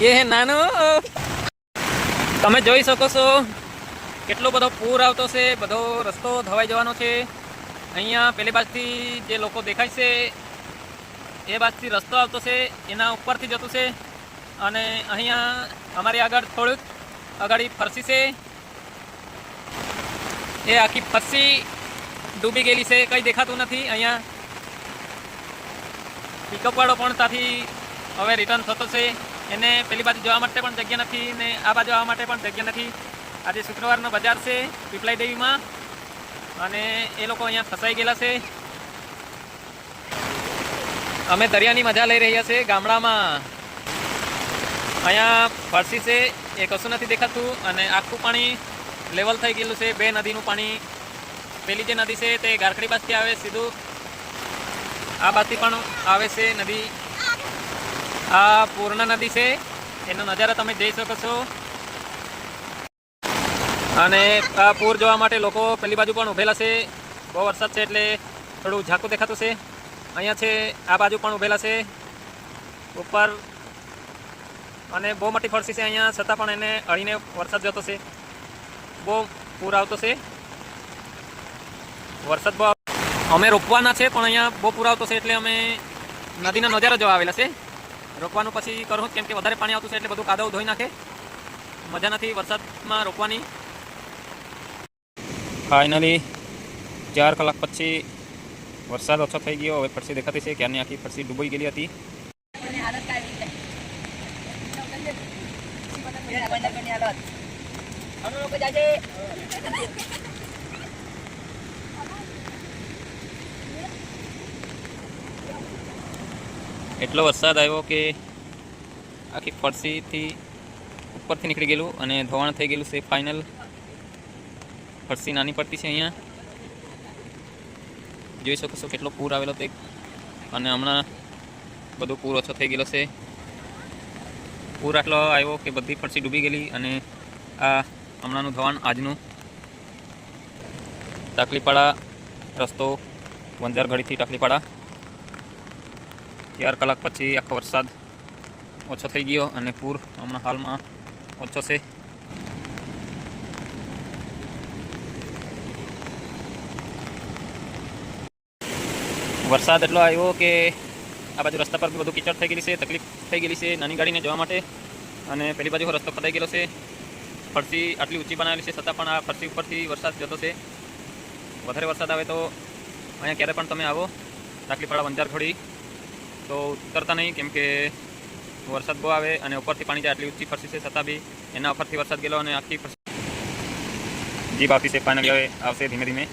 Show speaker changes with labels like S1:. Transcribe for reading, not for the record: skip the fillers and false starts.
S1: એ નાનો તમે જોઈ શકો છો કેટલો બધો પૂર આવતો છે, બધો રસ્તો ધોવાઈ જવાનો છે। અહીંયા પેલી બાજુથી જે લોકો દેખાય છે એ બાજુથી રસ્તો આવતો છે, એના ઉપરથી જતું છે। અને અહીંયા અમારી આગળ થોડુંક અગાડી ફરસી છે, એ આખી ફરસી ડૂબી ગયેલી છે, કંઈ દેખાતું નથી। અહીંયા પિકઅપ વાળો પણ ત્યાંથી હવે રિટર્ન થતો છે, એને પેલી બાજુ જવા માટે પણ જગ્યા નથી ને આ બાજુ આવવા માટે પણ જગ્યા નથી। આજે શુક્રવારનો બજાર છે પીપલાઈ દેવીમાં અને એ લોકો અહીંયા ફસાઈ ગયેલા છે। અમે દરિયાની મજા લઈ રહ્યા છે ગામડામાં। અહીંયા ફરસી છે, એ કશું નથી દેખાતું અને આખું પાણી લેવલ થઈ ગયેલું છે। બે નદીનું પાણી, પેલી જે નદી છે તે ગારખડી બાજુથી આવે સીધું, આ બાજુથી પણ આવે છે નદી। આ પૂર્ણા નદી છે, એનો નજારા તમે જોઈ શકો છો। અને આ પૂર જોવા માટે લોકો પેલી બાજુ પણ ઊભેલા છે। બહુ વરસાદ છે એટલે થોડું ઝાંખું દેખાતું છે। અહીંયા છે, આ બાજુ પણ ઊભેલા છે ઉપર, અને બહુ મોટી ફરસી છે અહીંયા, છતાં પણ એને અડીને વરસાદ જતો છે। બહુ પૂર આવતો છે, વરસાદ બહુ અમે રોકવાના છે પણ અહીંયા બહુ પૂર આવતો છે એટલે અમે નદીનો નજારો જોવા આવેલા છે। રોકવાનું પછી કરું કેમ કે વધારે પાણી આવતું છે એટલે બધું કાદવ ધોઈ નાખે, મજા નથી વરસાદમાં રોકવાની। ફાઇનલી 4 કલાક પછી વરસાદ ઓછો થઈ ગયો, હવે ફરસી દેખાતી છે। ક્યારની આખી ફરસી ડૂબાઈ ગયેલી હતી। એટલો વરસાદ આવ્યો કે આખી ફરસીથી ઉપરથી નીકળી ગયેલું અને ધોવાણ થઈ ગયેલું છે। ફાઇનલ ફરસી નાની પડતી છે, અહીંયા જોઈ શકો છો કેટલો પૂર આવેલો તે, અને હમણાં બધું પૂર ઓછો થઈ ગયેલો છે। પૂર આટલો આવ્યો કે બધી ફરસી ડૂબી ગયેલી, અને આ હમણાંનું ધોવાણ આજનું। ટાકલીપાડા રસ્તો વંજારગઢીથી ટાકલીપાડા 4 કલાક પછી આખો વરસાદ ઓછો થઈ ગયો અને પૂર હમણાં હાલમાં ઓછો છે। વરસાદ એટલો આવ્યો કે આ બાજુ રસ્તા પર બધું કીચડ થઈ ગયેલી છે, તકલીફ થઈ ગયેલી છે નાની ગાડીને જવા માટે, અને પેલી બાજુ રસ્તો ખદાઈ ગયેલો છે। ફરસી આટલી ઊંચી બનાવેલી છે છતાં પણ આ ફરસી ઉપરથી વરસાદ જતો છે। વધારે વરસાદ આવે તો અહીંયા ક્યારે પણ તમે આવો ટાકલીપાડા વંજારખોડી તો ઉતરતા નહીં, કેમ કે વરસાદ બહુ આવે અને ઉપરથી પાણી જાય। આટલી ઊંચી ફરસી છે છતાં બી એના ઉપરથી વરસાદ ગયેલો અને આખી ફરસી જીપ આવતી છે। ફાઇનલી હવે આવશે ધીમે ધીમે।